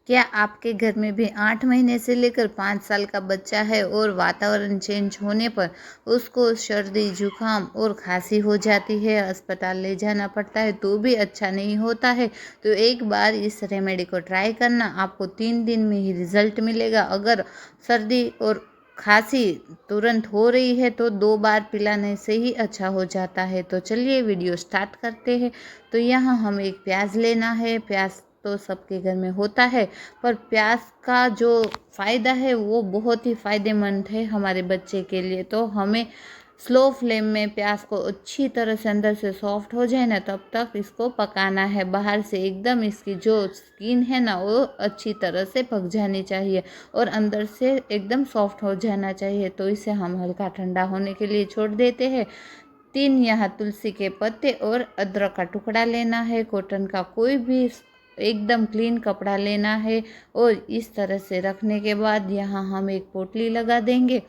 क्या आपके घर में भी 8 महीने से लेकर 5 साल का बच्चा है और वातावरण चेंज होने पर उसको सर्दी जुकाम और खांसी हो जाती है, अस्पताल ले जाना पड़ता है तो भी अच्छा नहीं होता है? तो एक बार इस रेमेडी को ट्राई करना, आपको 3 दिन में ही रिजल्ट मिलेगा। अगर सर्दी और खांसी तुरंत हो रही है तो 2 बार पिलाने से ही अच्छा हो जाता है। तो चलिए वीडियो स्टार्ट करते हैं। तो यहाँ हमें एक प्याज लेना है। प्याज तो सबके घर में होता है, पर प्याज का जो फ़ायदा है वो बहुत ही फ़ायदेमंद है हमारे बच्चे के लिए। तो हमें स्लो फ्लेम में प्याज को अच्छी तरह से अंदर से सॉफ्ट हो जाए ना, तब तक इसको पकाना है। बाहर से एकदम इसकी जो स्किन है ना वो अच्छी तरह से पक जानी चाहिए और अंदर से एकदम सॉफ्ट हो जाना चाहिए। तो इसे हम हल्का ठंडा होने के लिए छोड़ देते हैं। 3 यहाँ तुलसी के पत्ते और अदरक का टुकड़ा लेना है। कॉटन का कोई भी एकदम क्लीन कपड़ा लेना है और इस तरह से रखने के बाद यहाँ हम एक पोटली लगा देंगे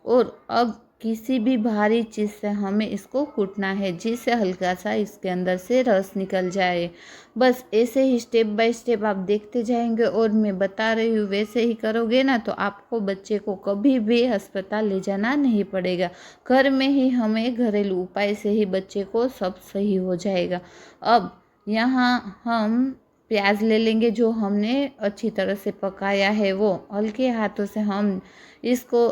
और अब किसी भी भारी चीज़ से हमें इसको कूटना है, जिससे हल्का सा इसके अंदर से रस निकल जाए। बस ऐसे ही स्टेप बाय स्टेप आप देखते जाएंगे और मैं बता रही हूँ वैसे ही करोगे ना, तो आपको बच्चे को कभी भी अस्पताल ले जाना नहीं पड़ेगा। घर में ही हमें घरेलू उपाय से ही बच्चे को सब सही हो जाएगा। अब यहाँ हम प्याज ले लेंगे जो हमने अच्छी तरह से पकाया है, वो हल्के हाथों से हम इसको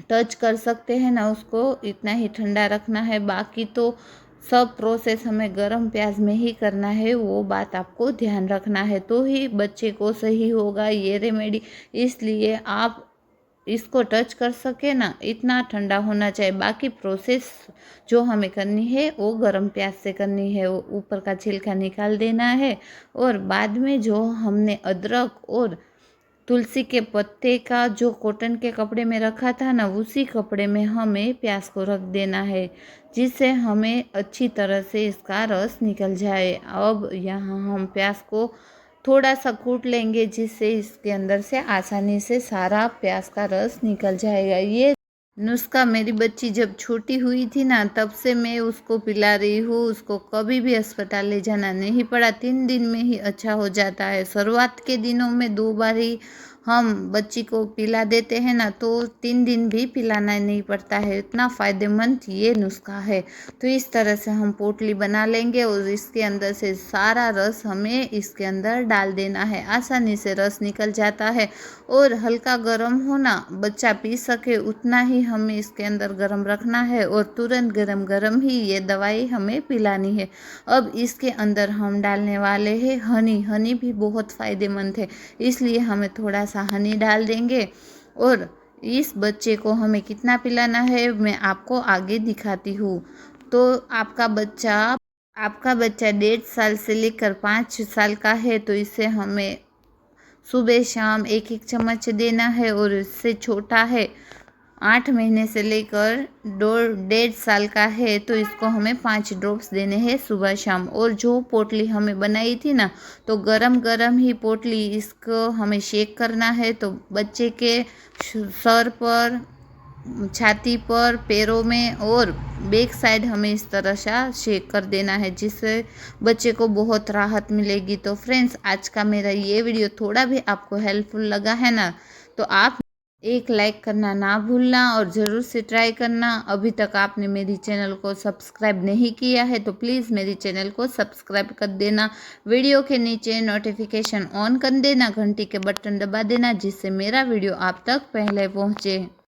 टच कर सकते हैं ना, उसको इतना ही ठंडा रखना है। बाकी तो सब प्रोसेस हमें गरम प्याज में ही करना है, वो बात आपको ध्यान रखना है, तो ही बच्चे को सही होगा ये रेमेडी। इसलिए आप इसको टच कर सके ना, इतना ठंडा होना चाहिए। बाकी प्रोसेस जो हमें करनी है वो गरम प्याज से करनी है। वो ऊपर का छिलका निकाल देना है और बाद में जो हमने अदरक और तुलसी के पत्ते का जो कॉटन के कपड़े में रखा था ना, उसी कपड़े में हमें प्याज को रख देना है, जिससे हमें अच्छी तरह से इसका रस निकल जाए। अब यहाँ हम प्याज को थोड़ा सा कूट लेंगे, जिससे इसके अंदर से आसानी से सारा प्याज का रस निकल जाएगा। ये नुस्खा मेरी बच्ची जब छोटी हुई थी ना, तब से मैं उसको पिला रही हूँ। उसको कभी भी अस्पताल ले जाना नहीं पड़ा, 3 दिन में ही अच्छा हो जाता है। शुरुआत के दिनों में 2 बार ही हम बच्ची को पिला देते हैं ना, तो 3 दिन भी पिलाना नहीं पड़ता है। इतना फ़ायदेमंद ये नुस्खा है। तो इस तरह से हम पोटली बना लेंगे और इसके अंदर से सारा रस हमें इसके अंदर डाल देना है। आसानी से रस निकल जाता है और हल्का गर्म होना, बच्चा पी सके उतना ही हमें इसके अंदर गर्म रखना है और तुरंत गरम गरम ही ये दवाई हमें पिलानी है। अब इसके अंदर हम डालने वाले हैं हनी। हनी भी बहुत फ़ायदेमंद है, इसलिए हमें थोड़ा सा हनी डाल देंगे और इस बच्चे को हमें कितना पिलाना है मैं आपको आगे दिखाती हूँ। तो आपका बच्चा 1.5 साल से लेकर 5 साल का है, तो इसे हमें सुबह शाम 1-1 चम्मच देना है। और इससे छोटा है 8 महीने से लेकर 1.5 साल का है, तो इसको हमें 5 ड्रॉप्स देने हैं सुबह शाम। और जो पोटली हमें बनाई थी ना, तो गरम गरम ही पोटली इसको हमें शेक करना है। तो बच्चे के सर पर, छाती पर, पैरों में और बैक साइड हमें इस तरह से शेक कर देना है, जिससे बच्चे को बहुत राहत मिलेगी। तो फ्रेंड्स, आज का मेरा ये वीडियो थोड़ा भी आपको हेल्पफुल लगा है ना, तो आप एक लाइक करना ना भूलना और ज़रूर से ट्राई करना। अभी तक आपने मेरी चैनल को सब्सक्राइब नहीं किया है तो प्लीज़ मेरी चैनल को सब्सक्राइब कर देना। वीडियो के नीचे नोटिफिकेशन ऑन कर देना, घंटी के बटन दबा देना, जिससे मेरा वीडियो आप तक पहले पहुँचे।